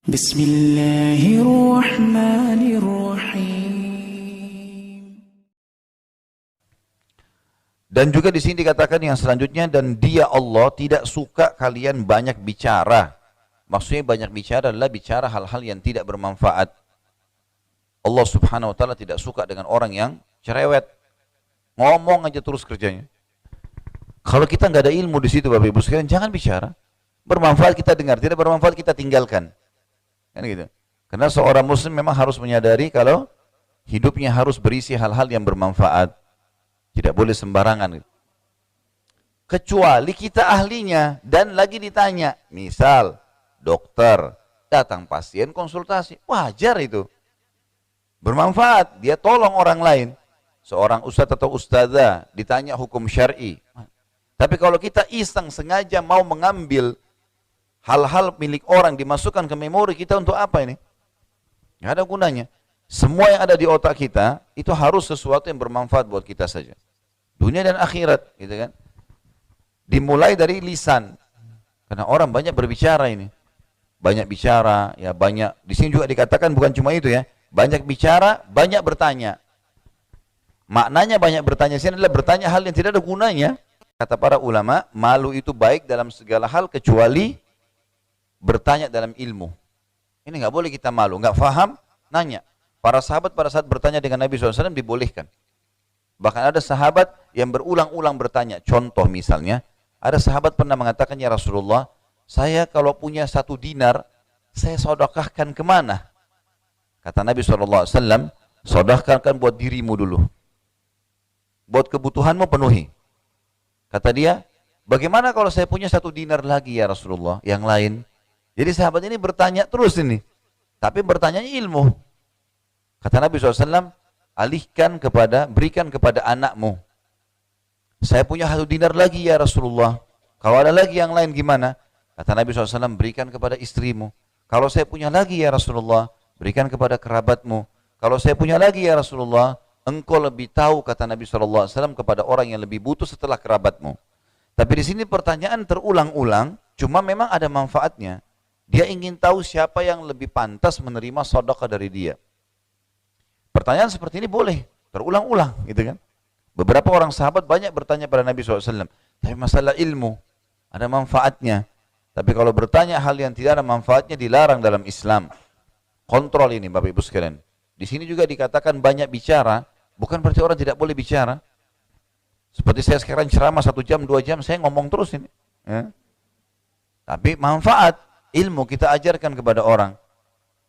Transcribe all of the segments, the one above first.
Bismillahirrahmanirrahim. Dan juga di sini dikatakan yang selanjutnya, dan dia Allah tidak suka kalian banyak bicara. Maksudnya banyak bicara adalah bicara hal-hal yang tidak bermanfaat. Allah subhanahu wa ta'ala tidak suka dengan orang yang cerewet. Ngomong aja terus kerjanya. Kalau kita nggak ada ilmu di situ Bapak Ibu sekalian, jangan bicara. Bermanfaat kita dengar, tidak bermanfaat kita tinggalkan. Kan gitu. Karena seorang muslim memang harus menyadari kalau hidupnya harus berisi hal-hal yang bermanfaat. Tidak boleh sembarangan. Kecuali kita ahlinya dan lagi ditanya. Misal, dokter, datang pasien konsultasi. Wajar itu. Bermanfaat, dia tolong orang lain. Seorang ustadz atau ustadzah ditanya hukum syar'i. Tapi kalau kita iseng sengaja mau mengambil hal-hal milik orang dimasukkan ke memori kita, untuk apa ini? Nggak ada gunanya. Semua yang ada di otak kita itu harus sesuatu yang bermanfaat buat kita saja. Dunia dan akhirat, gitu kan? Dimulai dari lisan. Karena orang banyak berbicara ini. Banyak bicara, ya banyak. Di sini juga dikatakan bukan cuma itu ya. Banyak bicara, banyak bertanya. Maknanya banyak bertanya sini adalah bertanya hal yang tidak ada gunanya. Kata para ulama, malu itu baik dalam segala hal kecuali bertanya dalam ilmu. Ini nggak boleh kita malu, nggak faham, nanya. Para sahabat pada saat bertanya dengan Nabi SAW dibolehkan. Bahkan ada sahabat yang berulang-ulang bertanya. Contoh misalnya, ada sahabat pernah mengatakan, ya Rasulullah, saya kalau punya 1 dinar, saya sedekahkan kemana? Kata Nabi SAW, sedekahkan buat dirimu dulu. Buat kebutuhanmu penuhi. Kata dia, bagaimana kalau saya punya 1 dinar lagi ya Rasulullah, yang lain? Jadi sahabat ini bertanya terus ini. Tapi bertanyanya ilmu. Kata Nabi SAW, berikan kepada anakmu. Saya punya 1 dinar lagi ya Rasulullah. Kalau ada lagi yang lain gimana? Kata Nabi SAW, berikan kepada istrimu. Kalau saya punya lagi ya Rasulullah, berikan kepada kerabatmu. Kalau saya punya lagi ya Rasulullah, engkau lebih tahu, kata Nabi SAW, kepada orang yang lebih butuh setelah kerabatmu. Tapi di sini pertanyaan terulang-ulang, cuma memang ada manfaatnya. Dia ingin tahu siapa yang lebih pantas menerima sedekah dari dia. Pertanyaan seperti ini boleh terulang-ulang, gitu kan? Beberapa orang sahabat banyak bertanya pada Nabi SAW. Tapi masalah ilmu, ada manfaatnya. Tapi kalau bertanya hal yang tidak ada manfaatnya, dilarang dalam Islam. Kontrol ini Bapak Ibu sekalian. Di sini juga dikatakan banyak bicara, bukan berarti orang tidak boleh bicara. Seperti saya sekarang ceramah 1 jam, 2 jam, saya ngomong terus ini. Ya. Tapi manfaat. Ilmu kita ajarkan kepada orang.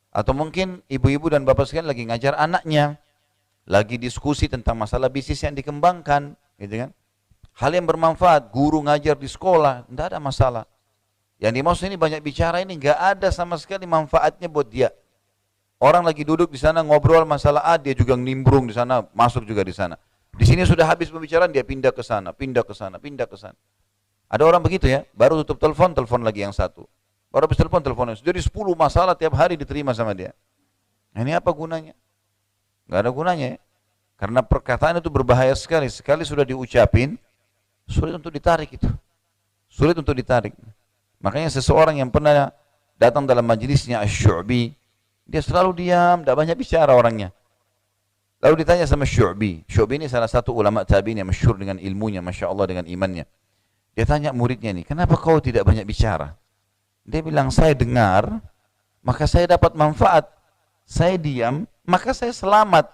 Atau mungkin ibu-ibu dan bapak sekalian lagi ngajar anaknya, lagi diskusi tentang masalah bisnis yang dikembangkan, gitu kan? Hal yang bermanfaat, guru ngajar di sekolah, tidak ada masalah. Yang dimaksud ini banyak bicara ini nggak ada sama sekali manfaatnya buat dia. Orang lagi duduk di sana ngobrol masalah A, dia juga nimbrung di sana, masuk juga di sana. Di sini sudah habis pembicaraan, dia pindah ke sana, pindah ke sana, pindah ke sana. Ada orang begitu ya, baru tutup telepon, telepon lagi yang satu. Baru habis telepon, teleponnya. Jadi 10 masalah tiap hari diterima sama dia. Ini apa gunanya? Gak ada gunanya ya. Karena perkataan itu berbahaya sekali. Sekali sudah diucapin, sulit untuk ditarik itu. Sulit untuk ditarik. Makanya seseorang yang pernah datang dalam majelisnya Asy-Syu'bi, dia selalu diam, tidak banyak bicara orangnya. Lalu ditanya sama Syu'bi. Syu'bi ini salah satu ulama tabi'in yang masyhur dengan ilmunya, Masya Allah, dengan imannya. Dia tanya muridnya ini, kenapa kau tidak banyak bicara? Dia bilang, saya dengar, maka saya dapat manfaat. Saya diam, maka saya selamat.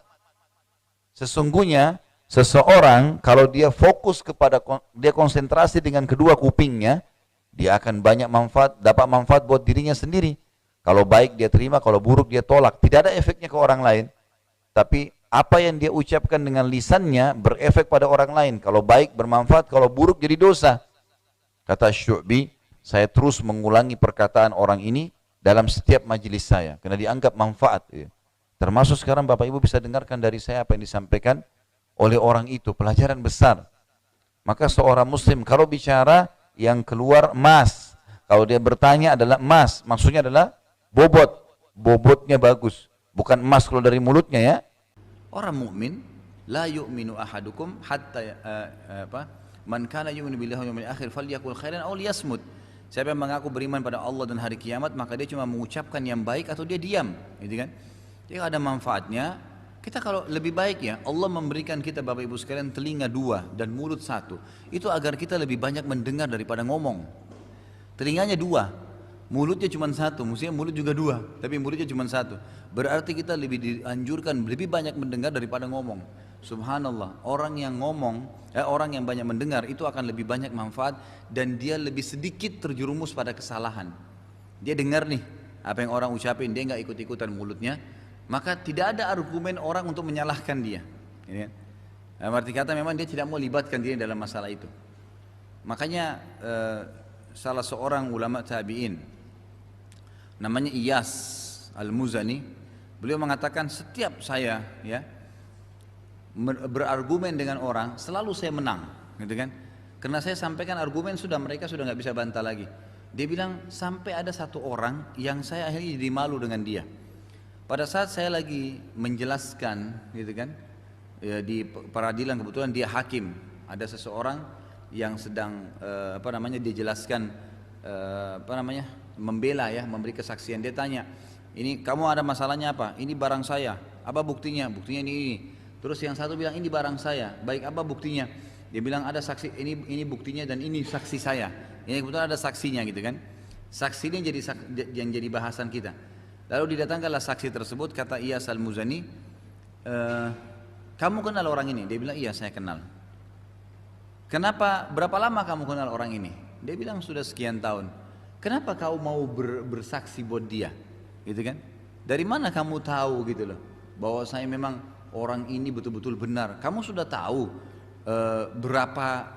Sesungguhnya, seseorang kalau dia fokus kepada, dia konsentrasi dengan kedua kupingnya, dia akan banyak manfaat, dapat manfaat buat dirinya sendiri. Kalau baik dia terima, kalau buruk dia tolak. Tidak ada efeknya ke orang lain. Tapi apa yang dia ucapkan dengan lisannya berefek pada orang lain. Kalau baik bermanfaat, kalau buruk jadi dosa. Kata Syu'bi, saya terus mengulangi perkataan orang ini dalam setiap majelis saya, karena dianggap manfaat. Termasuk sekarang Bapak Ibu bisa dengarkan dari saya apa yang disampaikan oleh orang itu, pelajaran besar. Maka seorang muslim kalau bicara yang keluar emas, kalau dia bertanya adalah emas, maksudnya adalah bobot, bobotnya bagus, bukan emas keluar dari mulutnya ya. Orang mukmin la yu'minu ahadukum hatta man kana yu'minu billahi wal yawmil akhir falyakul khairan aw liyasmut. Siapa yang mengaku beriman pada Allah dan hari kiamat, maka dia cuma mengucapkan yang baik atau dia diam, gitu kan? Jadi ada manfaatnya. Kita kalau lebih baik ya, Allah memberikan kita Bapak Ibu sekalian telinga dua dan mulut satu. Itu agar kita lebih banyak mendengar daripada ngomong. Telinganya dua, mulutnya cuma satu, maksudnya mulut juga dua, tapi mulutnya cuma satu. Berarti kita lebih dianjurkan lebih banyak mendengar daripada ngomong. Subhanallah, orang yang orang yang banyak mendengar itu akan lebih banyak manfaat dan dia lebih sedikit terjerumus pada kesalahan. Dia dengar nih apa yang orang ucapin, dia nggak ikut-ikutan mulutnya, maka tidak ada argumen orang untuk menyalahkan dia. Ya. Arti kata memang dia tidak mau libatkan diri dalam masalah itu. Makanya salah seorang ulama tabi'in namanya Iyas Al-Muzani, beliau mengatakan setiap saya ya berargumen dengan orang selalu saya menang, gitu kan? Karena saya sampaikan argumen mereka sudah nggak bisa bantah lagi. Dia bilang sampai ada satu orang yang saya akhirnya jadi malu dengan dia. Pada saat saya lagi menjelaskan, gitu kan, ya, di peradilan kebetulan dia hakim, ada seseorang yang sedang dia jelaskan membela ya, memberi kesaksian. Dia tanya, ini kamu ada masalahnya apa? Ini barang saya, apa buktinya? Buktinya ini. Terus yang satu bilang ini barang saya, baik apa buktinya? Dia bilang ada saksi, ini buktinya dan ini saksi saya. Ini kebetulan ada saksinya, gitu kan? Saksi ini yang jadi bahasan kita. Lalu didatangkanlah saksi tersebut, kata Iyas Al-Muzani, kamu kenal orang ini? Dia bilang iya saya kenal. Kenapa? Berapa lama kamu kenal orang ini? Dia bilang sudah sekian tahun. Kenapa kau mau bersaksi buat dia? Gitu kan? Dari mana kamu tahu gitu loh? Bahwa saya memang orang ini betul-betul benar. Kamu sudah tahu berapa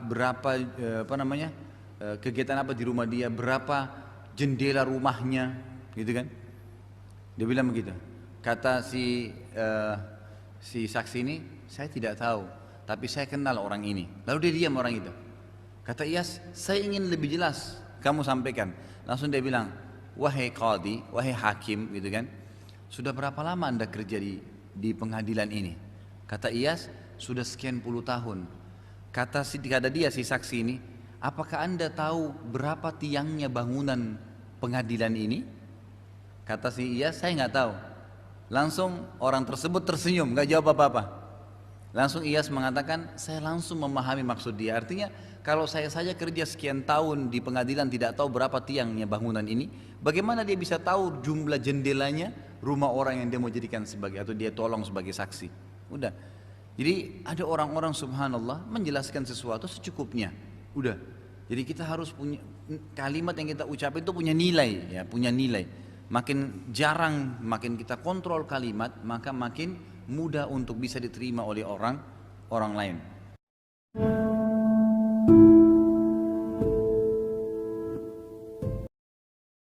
kegiatan apa di rumah dia, berapa jendela rumahnya, gitu kan? Dia bilang begitu. Kata si saksi ini, saya tidak tahu, tapi saya kenal orang ini. Lalu dia diam orang itu. Kata Iyas, saya ingin lebih jelas kamu sampaikan. Langsung dia bilang, wahai qadi, wahai hakim, gitu kan? Sudah berapa lama anda kerja di pengadilan ini? Kata Iyas, sudah sekian puluh tahun. Kata dia si saksi ini, apakah anda tahu berapa tiangnya bangunan pengadilan ini? Kata si Iyas, saya nggak tahu. Langsung orang tersebut tersenyum, nggak jawab apa-apa. Langsung Iyas mengatakan, saya langsung memahami maksud dia. Artinya kalau saya saja kerja sekian tahun di pengadilan tidak tahu berapa tiangnya bangunan ini, bagaimana dia bisa tahu jumlah jendelanya rumah orang yang dia mau jadikan sebagai atau dia tolong sebagai saksi? Udah. Jadi ada orang-orang subhanallah menjelaskan sesuatu secukupnya. Udah. Jadi kita harus punya kalimat yang kita ucapkan itu punya nilai, ya, punya nilai. Makin jarang, makin kita kontrol kalimat, maka makin mudah untuk bisa diterima oleh orang lain.